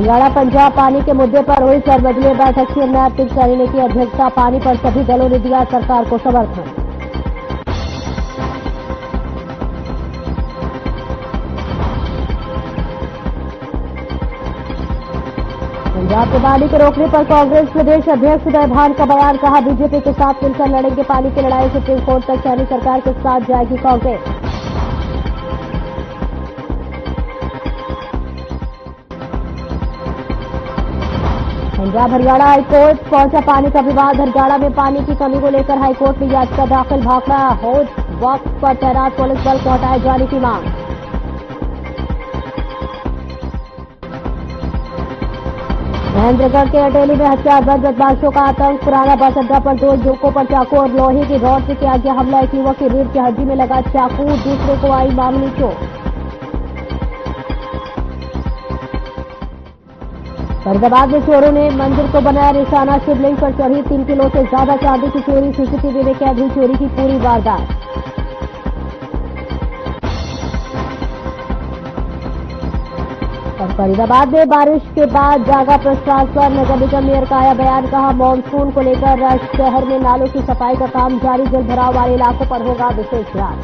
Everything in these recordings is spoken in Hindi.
हरियाणा पंजाब पानी के मुद्दे पर हुई सर्वदलीय बैठक। सीएम नैब सिंह सैनी ने की अध्यक्षता। पानी पर सभी दलों ने दिया सरकार को समर्थन। पंजाब के पानी को रोकने पर कांग्रेस प्रदेश अध्यक्ष उदय भान का बयान। कहा, बीजेपी के साथ मिलकर लड़ेंगे पानी की लड़ाई। सुप्रीम कोर्ट तक सैनी सरकार के साथ जाएगी कांग्रेस। पंजाब हरियाणा हाईकोर्ट पहुंचा पानी का विवाद। हरियाणा में पानी की कमी को लेकर हाईकोर्ट में याचिका दाखिल। भाखड़ा हौज वक्त पर तैनात पुलिस बल को हटाए जाने की मांग। महेंद्रगढ़ के अटेली में हथियारबंद बदमाशों का आतंक। पुराना बस अड्डा पर 2 युवकों पर चाकू और लोहे की रॉड से किया गया हमला। एक युवक की रीढ़ की हड्डी में लगा चाकू, दूसरे को आई मामूली चोट। फरीदाबाद में चोरों ने मंदिर को बनाया निशाना। शिवलिंग पर चढ़ी 3 किलो से ज्यादा चांदी की चोरी। सीसीटीवी में कैद हुई चोरी की पूरी वारदात। और फरीदाबाद में बारिश के बाद जागा प्रशासन। नगर निगम मेयर का आया बयान। कहा, मानसून को लेकर शहर में नालों की सफाई का काम जारी। जल भराव वाले इलाकों पर होगा विशेष ध्यान।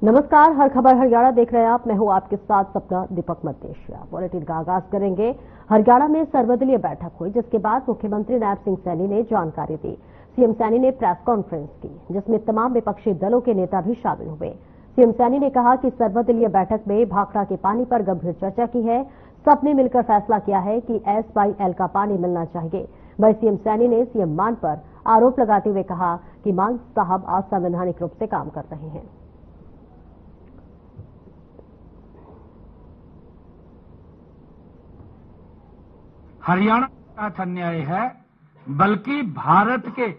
नमस्कार, हर खबर हरियाणा देख रहे हैं आप। मैं हूं आपके साथ सपना दीपक मतेशिया। बुलेटिन का आगाज करेंगे। हरियाणा में सर्वदलीय बैठक हुई, जिसके बाद मुख्यमंत्री नैब सिंह सैनी ने जानकारी दी। सीएम सैनी ने प्रेस कॉन्फ्रेंस की, जिसमें तमाम विपक्षी दलों के नेता भी शामिल हुए। सीएम सैनी ने कहा कि सर्वदलीय बैठक में भाखड़ा के पानी पर गंभीर चर्चा की है। सबने मिलकर फैसला किया है कि SYL का पानी मिलना चाहिए। वहीं सीएम सैनी ने सीएम मान पर आरोप लगाते हुए कहा कि मान साहब असंवैधानिक रूप से काम कर रहे हैं। हरियाणा के साथ अन्याय है, बल्कि भारत के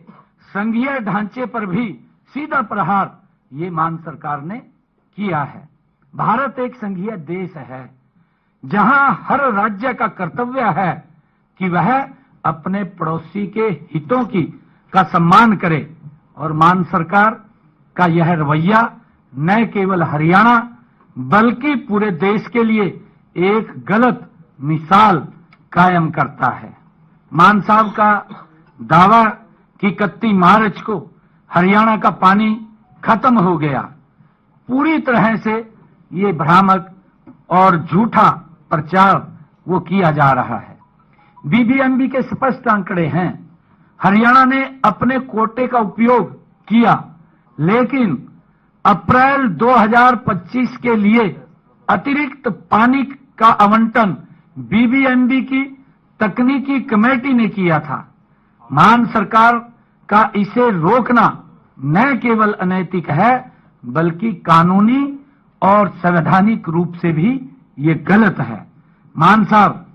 संघीय ढांचे पर भी सीधा प्रहार ये मान सरकार ने किया है। भारत एक संघीय देश है, जहां हर राज्य का कर्तव्य है कि वह अपने पड़ोसी के हितों का सम्मान करे। और मान सरकार का यह रवैया न केवल हरियाणा बल्कि पूरे देश के लिए एक गलत मिसाल कायम करता है। मान साहब का दावा कि 31 मार्च को हरियाणा का पानी खत्म हो गया, पूरी तरह से ये भ्रामक और झूठा प्रचार वो किया जा रहा है। बीबीएमबी के स्पष्ट आंकड़े हैं। हरियाणा ने अपने कोटे का उपयोग किया, लेकिन अप्रैल 2025 के लिए अतिरिक्त पानी का आवंटन बीबीएमबी की तकनीकी कमेटी ने किया था। मान सरकार का इसे रोकना न केवल अनैतिक है, बल्कि कानूनी और संवैधानिक रूप से भी ये गलत है। मान साहब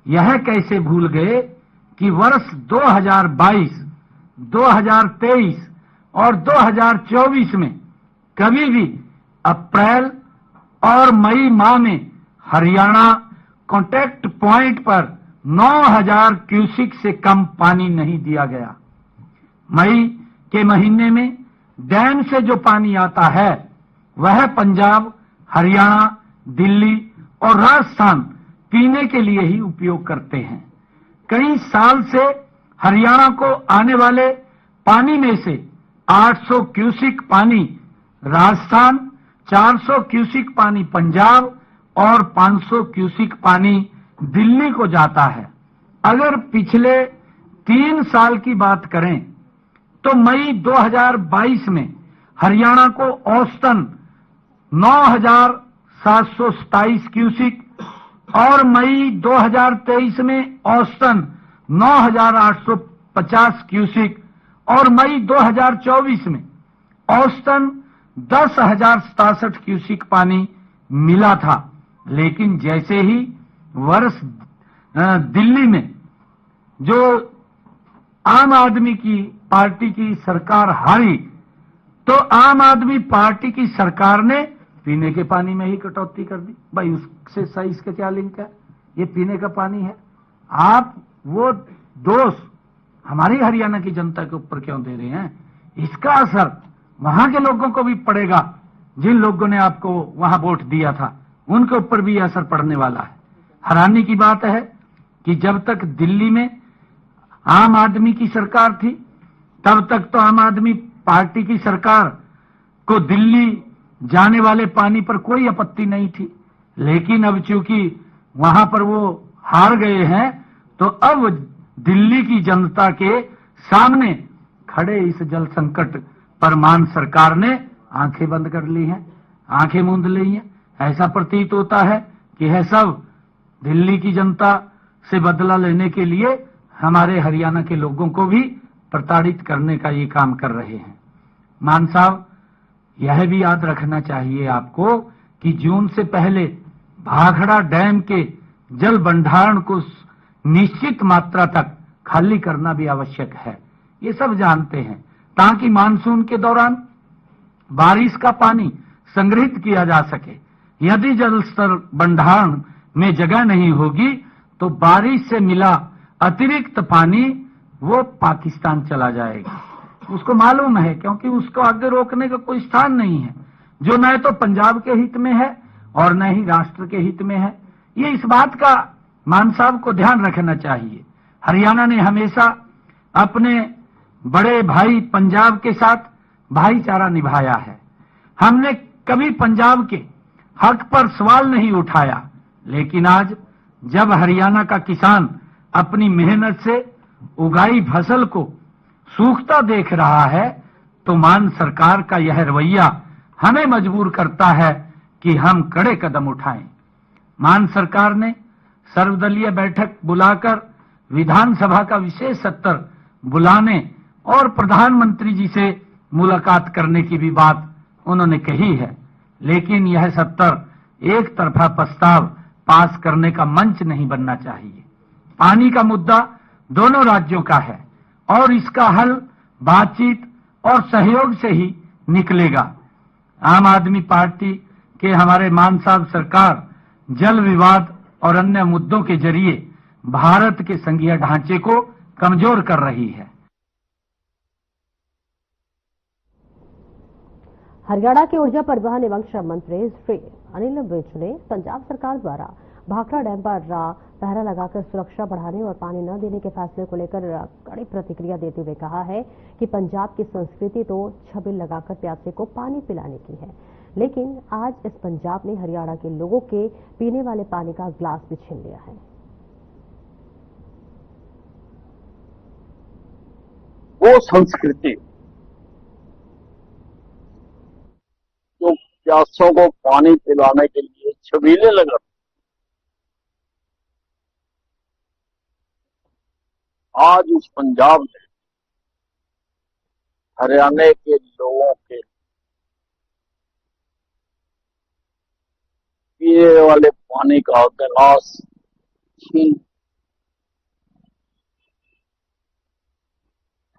यह कैसे भूल गए कि वर्ष 2022, 2023 और 2024 में कभी भी अप्रैल और मई माह में हरियाणा कॉन्टैक्ट पॉइंट पर 9000 क्यूसिक से कम पानी नहीं दिया गया। मई के महीने में डैम से जो पानी आता है वह पंजाब, हरियाणा, दिल्ली और राजस्थान पीने के लिए ही उपयोग करते हैं। कई साल से हरियाणा को आने वाले पानी में से 800 क्यूसिक पानी राजस्थान, 400 क्यूसिक पानी पंजाब और 500 क्यूसिक पानी दिल्ली को जाता है। अगर पिछले 3 साल की बात करें तो मई 2022 में हरियाणा को औसतन 9727 क्यूसिक और मई 2023 में औसतन 9850 क्यूसिक और मई 2024 में औसतन 10,067 क्यूसिक पानी मिला था। लेकिन जैसे ही वर्ष दिल्ली में जो आम आदमी की पार्टी की सरकार हारी, तो आम आदमी पार्टी की सरकार ने पीने के पानी में ही कटौती कर दी। भाई उससे सही इसके क्या लिंक है? ये पीने का पानी है। आप वो दोष हमारी हरियाणा की जनता के ऊपर क्यों दे रहे हैं? इसका असर वहां के लोगों को भी पड़ेगा। जिन लोगों ने आपको वहां वोट दिया था उनके ऊपर भी असर पड़ने वाला है। हैरानी की बात है कि जब तक दिल्ली में आम आदमी की सरकार थी तब तक तो आम आदमी पार्टी की सरकार को दिल्ली जाने वाले पानी पर कोई आपत्ति नहीं थी, लेकिन अब चूंकि वहां पर वो हार गए हैं तो अब दिल्ली की जनता के सामने खड़े इस जल संकट पर मान सरकार ने आंखें बंद कर ली हैं, आंखें मूंद ली हैं। ऐसा प्रतीत होता है कि है सब दिल्ली की जनता से बदला लेने के लिए हमारे हरियाणा के लोगों को भी प्रताड़ित करने का ये काम कर रहे हैं। मान साहब, यह भी याद रखना चाहिए आपको कि जून से पहले भाखड़ा डैम के जल भंडारण को निश्चित मात्रा तक खाली करना भी आवश्यक है। ये सब जानते हैं, ताकि मानसून के दौरान बारिश का पानी संग्रहित किया जा सके। यदि जल स्तर भंडारण में जगह नहीं होगी तो बारिश से मिला अतिरिक्त पानी वो पाकिस्तान चला जाएगा। उसको मालूम है, क्योंकि उसको आगे रोकने का कोई स्थान नहीं है, जो न तो पंजाब के हित में है और न ही राष्ट्र के हित में है। ये इस बात का मान साहब को ध्यान रखना चाहिए। हरियाणा ने हमेशा अपने बड़े भाई पंजाब के साथ भाईचारा निभाया है। हमने कभी पंजाब के हक पर सवाल नहीं उठाया, लेकिन आज जब हरियाणा का किसान अपनी मेहनत से उगाई फसल को सूखता देख रहा है तो मान सरकार का यह रवैया हमें मजबूर करता है कि हम कड़े कदम उठाएं। मान सरकार ने सर्वदलीय बैठक बुलाकर विधानसभा का विशेष सत्र बुलाने और प्रधानमंत्री जी से मुलाकात करने की भी बात उन्होंने कही है, लेकिन यह सत्र एक तरफा प्रस्ताव पास करने का मंच नहीं बनना चाहिए। पानी का मुद्दा दोनों राज्यों का है और इसका हल बातचीत और सहयोग से ही निकलेगा। आम आदमी पार्टी के हमारे मान साहब सरकार जल विवाद और अन्य मुद्दों के जरिए भारत के संघीय ढांचे को कमजोर कर रही है। हरियाणा के ऊर्जा परिवहन एवं श्रम मंत्री श्री अनिल विज ने पंजाब सरकार द्वारा भाखड़ा डैम पर पहरा लगाकर सुरक्षा बढ़ाने और पानी न देने के फैसले को लेकर कड़ी प्रतिक्रिया देते हुए कहा है कि पंजाब की संस्कृति तो छबिल लगाकर प्यासे को पानी पिलाने की है, लेकिन आज इस पंजाब ने हरियाणा के लोगों के पीने वाले पानी का ग्लास भी छीन लिया है। वो संस्कृति जो प्यासों को पानी पिलाने के लिए छबीले लगा, आज उस पंजाब ने हरियाणा के लोगों के पीने वाले पानी का गिलास छीन।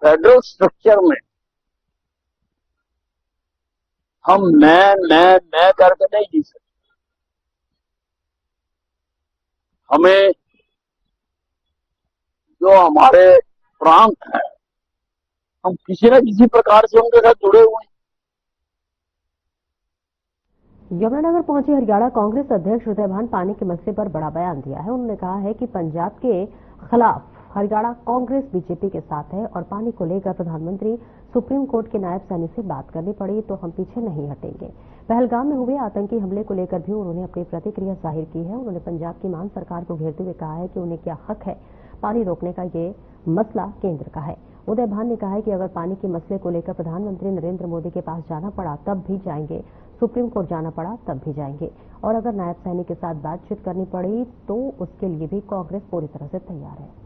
फेडरल स्ट्रक्चर में हम मैं करके नहीं जी सकते। हमें जो हमारे प्रांत है, हम किसी न किसी प्रकार से उनके साथ जुड़े हुए हैं। यमुनानगर पहुंचे हरियाणा कांग्रेस अध्यक्ष हृदयभान पानी के मसले पर बड़ा बयान दिया है। उन्होंने कहा है कि पंजाब के खिलाफ हरियाणा कांग्रेस बीजेपी के साथ है और पानी को लेकर प्रधानमंत्री सुप्रीम कोर्ट के नायब सैनी से बात करनी पड़ी तो हम पीछे नहीं हटेंगे। पहलगाम में हुए आतंकी हमले को लेकर भी उन्होंने अपनी प्रतिक्रिया जाहिर की है। उन्होंने पंजाब की मान सरकार को घेरते हुए कहा है कि उन्हें क्या हक है, पानी रोकने का ये मसला केंद्र का है। उदयभान ने कहा है कि अगर पानी के मसले को लेकर प्रधानमंत्री नरेंद्र मोदी के पास जाना पड़ा तब भी जाएंगे, सुप्रीम कोर्ट जाना पड़ा तब भी जाएंगे, और अगर नायब सैनी के साथ बातचीत करनी पड़ी तो उसके लिए भी कांग्रेस पूरी तरह से तैयार है।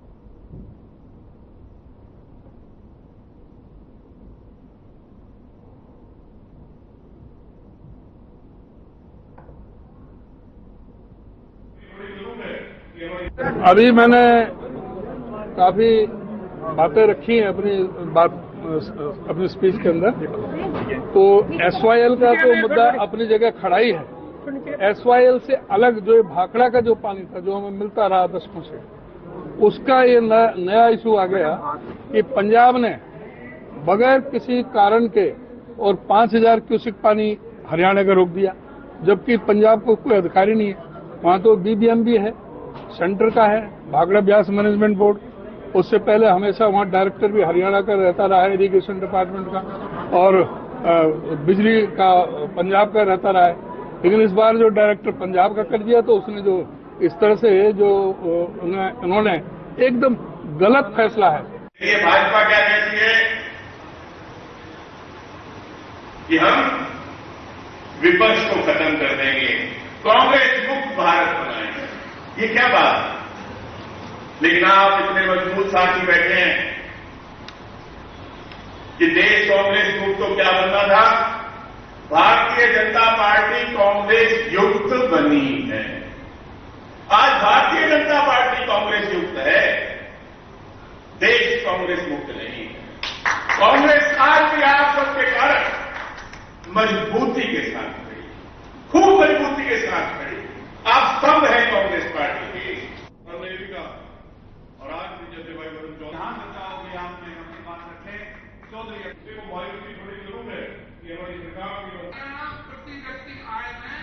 अभी मैंने काफी बातें रखी हैं, अपनी बात अपने स्पीच के अंदर, तो SYL का तो मुद्दा अपनी जगह खड़ा ही है। SYL से अलग जो भाखड़ा का जो पानी था, जो हमें मिलता रहा दशकों से, उसका ये नया इशू आ गया कि पंजाब ने बगैर किसी कारण के और 5000 क्यूसेक पानी हरियाणा का रोक दिया, जबकि पंजाब को कोई अधिकार ही नहीं है। वहां तो BBMB है, सेंटर का है, भाखड़ा ब्यास मैनेजमेंट बोर्ड। उससे पहले हमेशा वहां डायरेक्टर भी हरियाणा का रहता रहा है, इरिगेशन डिपार्टमेंट का, और बिजली का पंजाब का रहता रहा है। लेकिन इस बार जो डायरेक्टर पंजाब का कर दिया, तो उसने जो इस तरह से जो उन्होंने एकदम गलत फैसला है। ये भाजपा क्या कहती है कि हम विपक्ष को खत्म कर देंगे, कांग्रेस मुक्त भारत बनाएंगे। ये क्या बात है? लेकिन आप इतने मजबूत साथी बैठे हैं कि देश कांग्रेस मुक्त तो क्या बनना था? भारतीय जनता पार्टी कांग्रेस युक्त बनी है। आज भारतीय जनता पार्टी कांग्रेस युक्त है, देश कांग्रेस मुक्त नहीं है। कांग्रेस आज भी आप सबके कारण मजबूती के साथ खड़ी, खूब मजबूती के साथ खड़ी। आप स्तंभ हैं कांग्रेस पार्टी की। और मैं भी कहा, और आज भी जैसे भाई वरुण चौधरी ध्यान बचाओ कि आपने अपनी बात रखें। चौधरी को भाई की थोड़ी जरूर है कि हमारी सरकार की प्रति व्यक्ति आय में।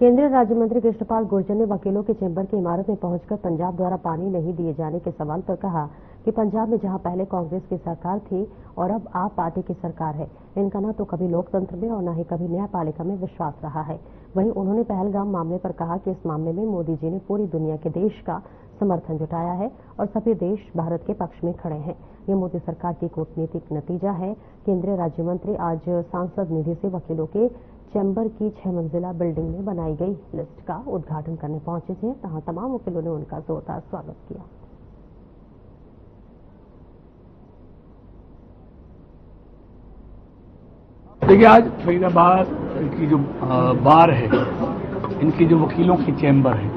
केंद्रीय राज्य मंत्री कृष्णपाल गुर्जर ने वकीलों के चैम्बर की इमारत में पहुंचकर पंजाब द्वारा पानी नहीं दिए जाने के सवाल पर कहा कि पंजाब में जहां पहले कांग्रेस की सरकार थी और अब आप पार्टी की सरकार है, इनका न तो कभी लोकतंत्र में और न ही कभी न्यायपालिका में विश्वास रहा है। वहीं उन्होंने पहलगाम मामले पर कहा कि इस मामले में मोदी जी ने पूरी दुनिया के देश का समर्थन जुटाया है और सभी देश भारत के पक्ष में खड़े हैं। ये मोदी सरकार की कूटनीतिक नतीजा है। केंद्रीय राज्य मंत्री आज सांसद निधि से वकीलों के चैम्बर की 6 मंजिला बिल्डिंग में बनाई गई लिस्ट का उद्घाटन करने पहुंचे थे, जहां तमाम वकीलों ने उनका जोरदार स्वागत किया। देखिए, आज फरीदाबाद की जो बार है, इनकी जो वकीलों की चैम्बर है,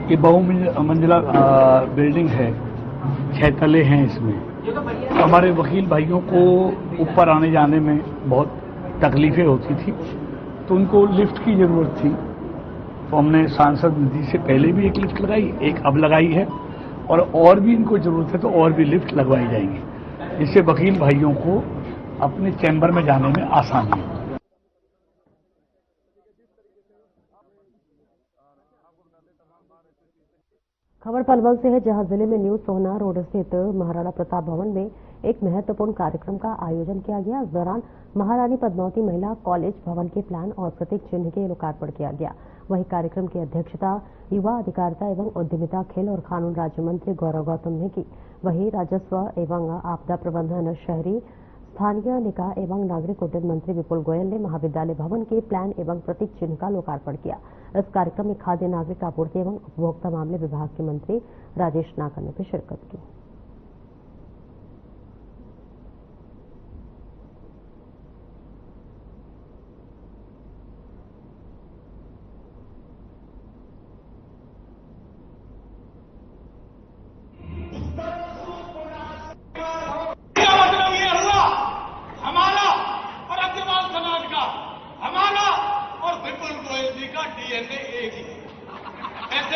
ये बहुमंजिला बिल्डिंग है, 6 तले हैं इसमें। तो हमारे वकील भाइयों को ऊपर आने जाने में बहुत तकलीफें होती थी, तो उनको लिफ्ट की जरूरत थी। तो हमने सांसद निधि से पहले भी एक लिफ्ट लगाई, एक अब लगाई है, और भी इनको जरूरत है तो और भी लिफ्ट लगवाई जाएंगी, जिससे वकील भाइयों को अपने चैम्बर में जाने में आसानी है। खबर पलवल से है, जहां जिले में न्यू सोहना रोड स्थित महाराणा प्रताप भवन में एक महत्वपूर्ण कार्यक्रम का आयोजन किया गया। इस दौरान महारानी पद्मावती महिला कॉलेज भवन के प्लान और प्रतीक चिन्ह के लोकार्पण किया गया। वहीं कार्यक्रम की अध्यक्षता युवा अधिकारिता एवं उद्यमिता, खेल और कानून राज्य मंत्री गौरव गौतम ने की। वहीं राजस्व एवं आपदा प्रबंधन, शहरी स्थानीय निकाय एवं नागरिक उड्डयन मंत्री विपुल गोयल ने महाविद्यालय भवन के प्लान एवं प्रतीक चिन्ह का लोकार्पण किया। इस कार्यक्रम में खाद्य नागरिक आपूर्ति एवं उपभोक्ता मामले विभाग के मंत्री राजेश नागर ने भी शिरकत की।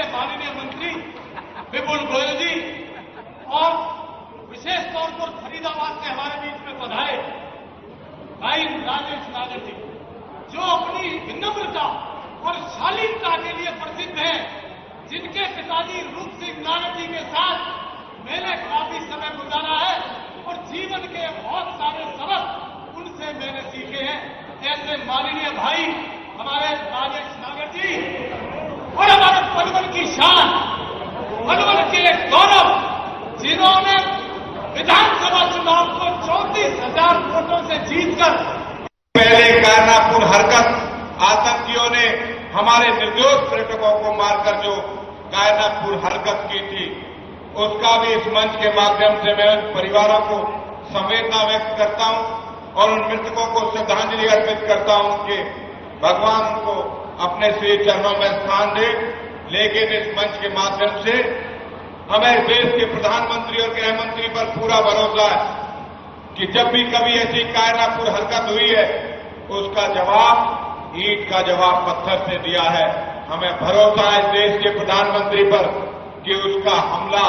माननीय मंत्री विपुल गोयल जी और विशेष तौर पर फरीदाबाद से हमारे बीच में पधारे भाई राजेश नागर जी, जो अपनी विनम्रता और शालीनता के लिए प्रसिद्ध हैं, जिनके पिताजी रूप सिंह नागर जी के साथ मैंने काफी समय गुजारा है और जीवन के बहुत सारे सबक उनसे मैंने सीखे हैं। ऐसे माननीय भाई हमारे राजेश नागर जी और हमारे पलवल की शान, पलवल के गौरव, जिन्होंने विधानसभा चुनाव को 34,000 वोटों से जीतकर पहले कायनापुर हरकत आतंकियों ने हमारे निर्दोष पर्यटकों को मारकर जो कायनापुर हरकत की थी, उसका भी इस मंच के माध्यम से मैं उन परिवारों को संवेदना व्यक्त करता हूं और उन मृतकों को श्रद्धांजलि अर्पित करता हूं कि भगवान उनको अपने श्री चरणों में स्थान दे। लेकिन इस मंच के माध्यम से हमें देश के प्रधानमंत्री और गृह मंत्री पर पूरा भरोसा है कि जब भी कभी ऐसी कायनापुर हरकत हुई है तो उसका जवाब ईंट का जवाब पत्थर से दिया है। हमें भरोसा है इस देश के प्रधानमंत्री पर कि उसका हमला,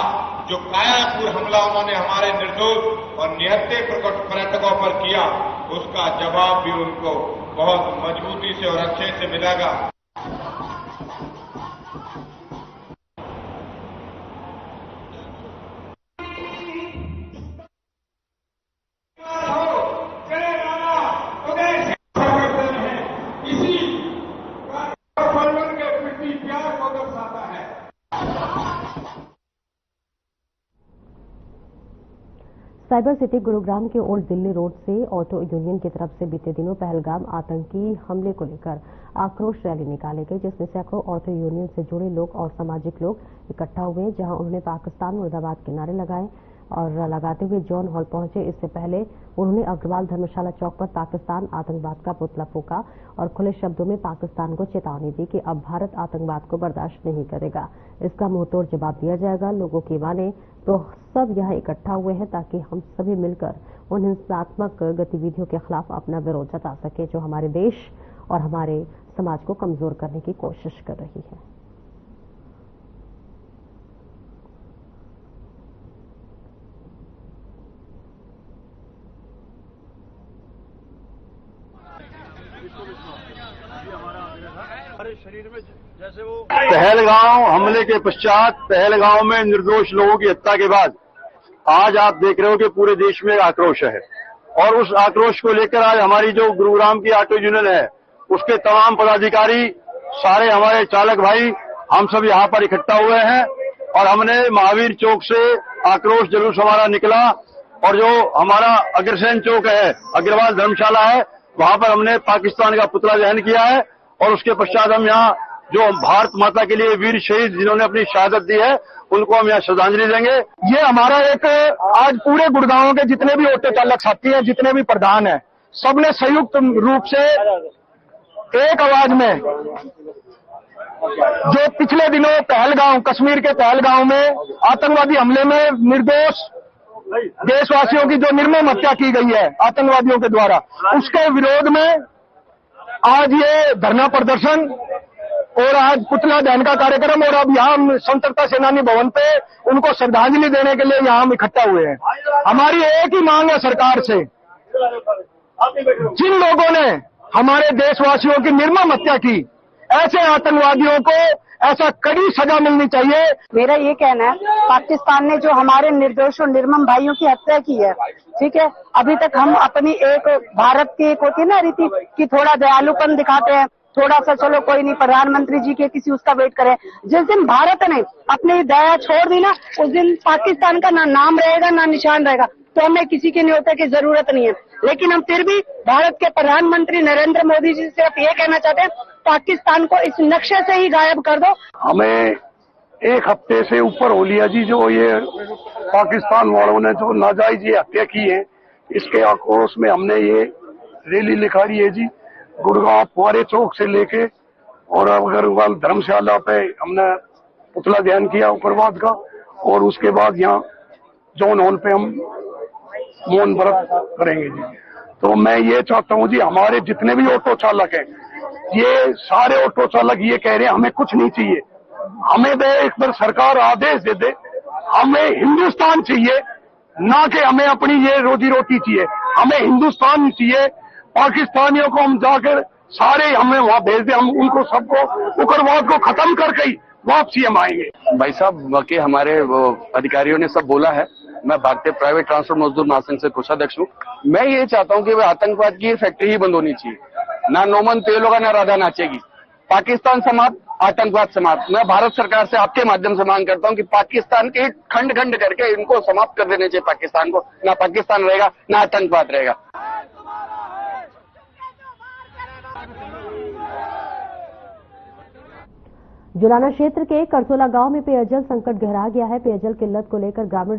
जो कायनापुर हमला उन्होंने हमारे निर्दोष और निहत्थे पर्यटकों पर किया, उसका जवाब भी उनको बहुत मजबूती से और अच्छे से मिलेगा। साइबर सिटी गुरुग्राम के ओल्ड दिल्ली रोड से ऑटो यूनियन की तरफ से बीते दिनों पहलगाम आतंकी हमले को लेकर आक्रोश रैली निकाली गई, जिसमें सैकड़ों ऑटो यूनियन से जुड़े लोग और सामाजिक लोग इकट्ठा हुए, जहां उन्होंने पाकिस्तान मुर्दाबाद के नारे लगाए और लगाते हुए जॉन हॉल पहुंचे। इससे पहले उन्होंने अग्रवाल धर्मशाला चौक पर पाकिस्तान आतंकवाद का पुतला फूंका और खुले शब्दों में पाकिस्तान को चेतावनी दी कि अब भारत आतंकवाद को बर्दाश्त नहीं करेगा, इसका मुंहतोड़ जवाब दिया जाएगा। लोगों की माने तो सब यहाँ इकट्ठा हुए हैं ताकि हम सभी मिलकर उन हिंसात्मक गतिविधियों के खिलाफ अपना विरोध जता सके जो हमारे देश और हमारे समाज को कमजोर करने की कोशिश कर रही है। पहलगांव हमले के पश्चात पहलगांव में निर्दोष लोगों की हत्या के बाद आज आप देख रहे हो कि पूरे देश में आक्रोश है, और उस आक्रोश को लेकर आज हमारी जो गुरुग्राम की ऑटो यूनियन है उसके तमाम पदाधिकारी, सारे हमारे चालक भाई, हम सब यहाँ पर इकट्ठा हुए हैं और हमने महावीर चौक से आक्रोश जुलूस हमारा निकला और जो हमारा अग्रसेन चौक है, अग्रवाल धर्मशाला है, वहां पर हमने पाकिस्तान का पुतला दहन किया है और उसके पश्चात हम यहाँ जो भारत माता के लिए वीर शहीद जिन्होंने अपनी शहादत दी है उनको हम यहाँ श्रद्धांजलि देंगे। ये हमारा एक आज पूरे गुड़गांव के जितने भी ऑटो चालक साथी हैं, जितने भी प्रधान हैं, सबने संयुक्त रूप से एक आवाज में जो पिछले दिनों पहलगांव, कश्मीर के पहलगांव में आतंकवादी हमले में निर्दोष देशवासियों की जो निर्मम हत्या की गई है आतंकवादियों के द्वारा, उसके विरोध में आज ये धरना प्रदर्शन और आज पुतला दहन का कार्यक्रम, और अब यहाँ हम स्वतंत्रता सेनानी भवन पे उनको श्रद्धांजलि देने के लिए यहाँ हम इकट्ठा हुए हैं। हमारी एक ही मांग है सरकार से, जिन लोगों ने हमारे देशवासियों की निर्मम हत्या की, ऐसे आतंकवादियों को ऐसा कड़ी सजा मिलनी चाहिए। मेरा ये कहना है, पाकिस्तान ने जो हमारे निर्दोष और निर्मम भाइयों की हत्या की है, ठीक है, अभी तक हम अपनी एक भारत की एक होती है ना रीति कि थोड़ा दयालुपन दिखाते हैं, थोड़ा सा चलो कोई नहीं प्रधानमंत्री जी के किसी उसका वेट करें। जिस दिन भारत ने अपनी दया छोड़ दी ना, उस दिन पाकिस्तान का ना नाम रहेगा ना निशान रहेगा, तो हमें किसी के न्योते की जरूरत नहीं है। लेकिन हम फिर भी भारत के प्रधानमंत्री नरेंद्र मोदी जी से सिर्फ ये कहना चाहते हैं, पाकिस्तान को इस नक्शे से ही गायब कर दो। हमें एक हफ्ते से ऊपर हो लिया जी, जो ये पाकिस्तान वालों ने जो नाजायज ये हत्या की है, इसके आक्रोश में हमने ये रैली निकाली है जी। गुड़गांव फुआरे चौक से लेके और अग्रवाल धर्मशाला पे हमने पुतला दहन किया उग्रवाद का, और उसके बाद यहाँ जॉन हॉल पे हम मौन व्रत करेंगे जी। तो मैं ये चाहता हूँ जी, हमारे जितने भी ऑटो चालक हैं, ये सारे ऑटो चालक ये कह रहे हैं हमें कुछ नहीं चाहिए, हमें दे एक बार सरकार आदेश दे दे, हमें हिंदुस्तान चाहिए, ना कि हमें अपनी ये रोजी रोटी चाहिए, हमें हिंदुस्तान चाहिए। पाकिस्तानियों को हम जाकर सारे हमें वहां भेज दे, हम उनको सबको उग्रवाद को खत्म करके ही वापसी हम आएंगे। भाई साहब, बाकी हमारे अधिकारियों ने सब बोला है। मैं भारतीय प्राइवेट ट्रांसपोर्ट मजदूर महासंघ से कोषाध्यक्ष हूँ। मैं ये चाहता हूँ कि आतंकवाद की फैक्ट्री ही बंद होनी चाहिए, ना नोमन तेल होगा ना राधा नाचेगी। पाकिस्तान समाप्त, आतंकवाद समाप्त। मैं भारत सरकार से आपके माध्यम से मांग करता हूँ कि पाकिस्तान के खंड खंड करके इनको समाप्त कर देने चाहिए पाकिस्तान को, ना पाकिस्तान रहेगा ना आतंकवाद रहेगा। जुलाना क्षेत्र के करसोला गांव में पेयजल संकट गहरा गया है। पेयजल किल्लत को लेकर ग्रामीण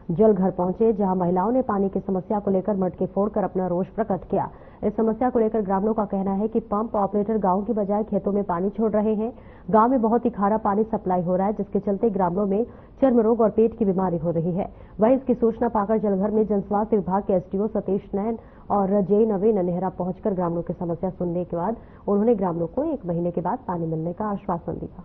जल घर पहुंचे, जहां महिलाओं ने पानी की समस्या को लेकर मटके फोड़कर अपना रोष प्रकट किया। इस समस्या को लेकर ग्रामीणों का कहना है कि पंप ऑपरेटर गांव की बजाय खेतों में पानी छोड़ रहे हैं। गांव में बहुत ही खारा पानी सप्लाई हो रहा है, जिसके चलते ग्रामीणों में चर्म रोग और पेट की बीमारी हो रही है। वहीं इसकी सूचना पाकर जलघर में जनस्वास्थ्य विभाग के एसडीओ सतीश नैन और जे नवीन नेहरा पहुंचकर ग्रामीणों की समस्या सुनने के बाद उन्होंने ग्रामीणों को 1 महीने के बाद पानी मिलने का आश्वासन दिया।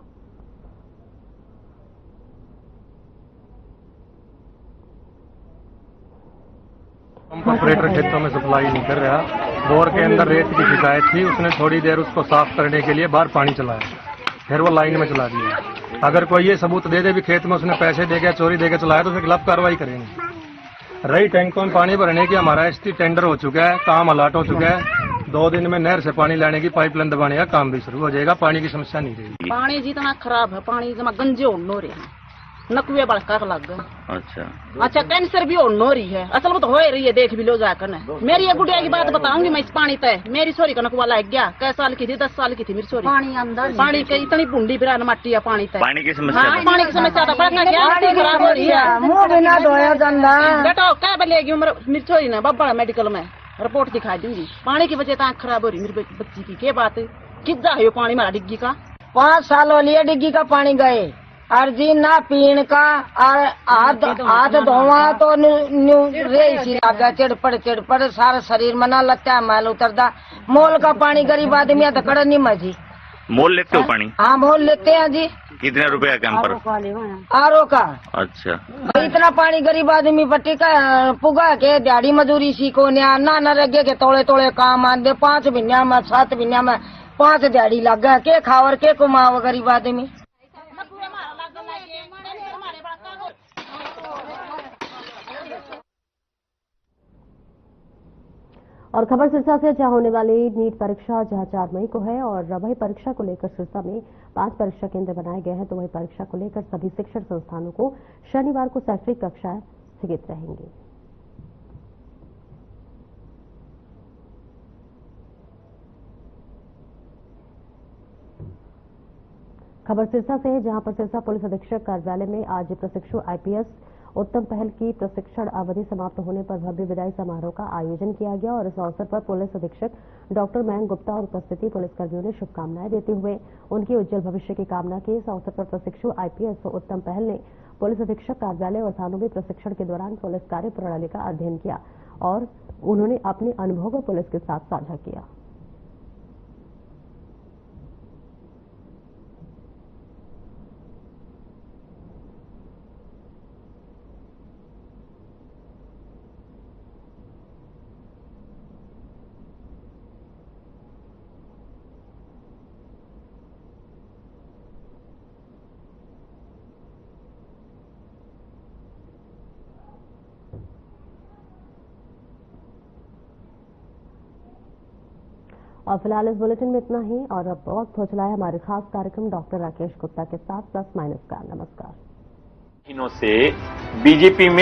पंप ऑपरेटर खेतों में सप्लाई नहीं कर रहा। बोर के अंदर रेत की शिकायत थी, उसने थोड़ी देर उसको साफ करने के लिए बाहर पानी चलाया, फिर वो लाइन में चला दिया। अगर कोई ये सबूत दे दे भी खेत में उसने पैसे दे के चोरी दे के चलाया तो उसके खिलाफ कार्रवाई करेंगे। रही टैंकों में पानी भरने की, हमारा एसटी टेंडर हो चुका है, काम अलॉट हो चुका है। 2 दिन में नहर से पानी लाने की पाइपलाइन दबाने का काम भी शुरू हो जाएगा। पानी की समस्या नहीं रहेगी। पानी जितना खराब है, पानी जमा गंजे हो रहे हैं, नकुए बड़का लग गए। अच्छा कैंसर भी हो रही है। असल में तो हो रही है, देख भी लो जाकर। मेरी ये गुड़िया की बात बताऊंगी मैं। इस पानी तय मेरी सोरी का नकुआ लग गया। कै साल की थी? 10 साल की थी मेरी सोरी। पानी अंदर, पानी की इतनी बूंदी बिरान मट्टी है पानी तय। पानी की समस्या, हाँ, पानी की समस्या तो पड़ता क्या खराब हो रही है। मुँह बिना धोया धंधा बेटा क्या बलेगी उम्र मेरी सोरी ने बब्बा मेडिकल में रिपोर्ट दिखा दूंगी। पानी की वजह आँख खराब हो रही मेरी बच्ची की। क्या बात है, कितना है पानी मेरा डिग्गी का? 5 साल हो लिए डिग्गी का पानी गए। अर्जी ना पीण का, हाथ धोवा तो रेसी लागा, चिड़पड़ सारा शरीर मना लगता है, मैल उतरदा। मोल का पानी गरीब आदमी तो कड़ नहीं मजी। मोल लेते हो पानी? हाँ मोल लेते हैं जी। कितने रुपया कैंप पर? आरो का। अच्छा, इतना पानी गरीब आदमी पट्टी का पुगा के दिहाड़ी मजूरी सीखो ना रगे के तोड़े तोड़े काम आते। 5 महीना में 7 महीना में 5 दिहाड़ी लग गया। के खावर के कुमाव गरीब आदमी। और खबर सिरसा से, जहां होने वाली नीट परीक्षा जहां 4 मई को है और वही परीक्षा को लेकर सिरसा में 5 परीक्षा केंद्र बनाए गए हैं, तो वही परीक्षा को लेकर सभी शिक्षण संस्थानों को शनिवार को शैक्षणिक कक्षाएं स्थगित रहेंगी। खबर सिरसा से है, जहां पर सिरसा पुलिस अधीक्षक कार्यालय में आज प्रशिक्षु आईपीएस उत्तम पहल की प्रशिक्षण अवधि समाप्त होने पर भव्य विदाई समारोह का आयोजन किया गया और इस अवसर पर पुलिस अधीक्षक डॉक्टर मयंक गुप्ता और उपस्थिति पुलिसकर्मियों ने शुभकामनाएं देते हुए उनके उज्जवल भविष्य की कामना की। इस अवसर पर प्रशिक्षु आईपीएस उत्तम पहल ने पुलिस अधीक्षक कार्यालय और थानों में प्रशिक्षण के दौरान पुलिस कार्य प्रणाली का अध्ययन किया और उन्होंने अपने अनुभव को पुलिस के साथ साझा किया। और फिलहाल इस बुलेटिन में इतना ही और अब वक्त हो चला है हमारे खास कार्यक्रम डॉक्टर राकेश गुप्ता के साथ प्लस माइनस का। नमस्कार। से बीजेपी में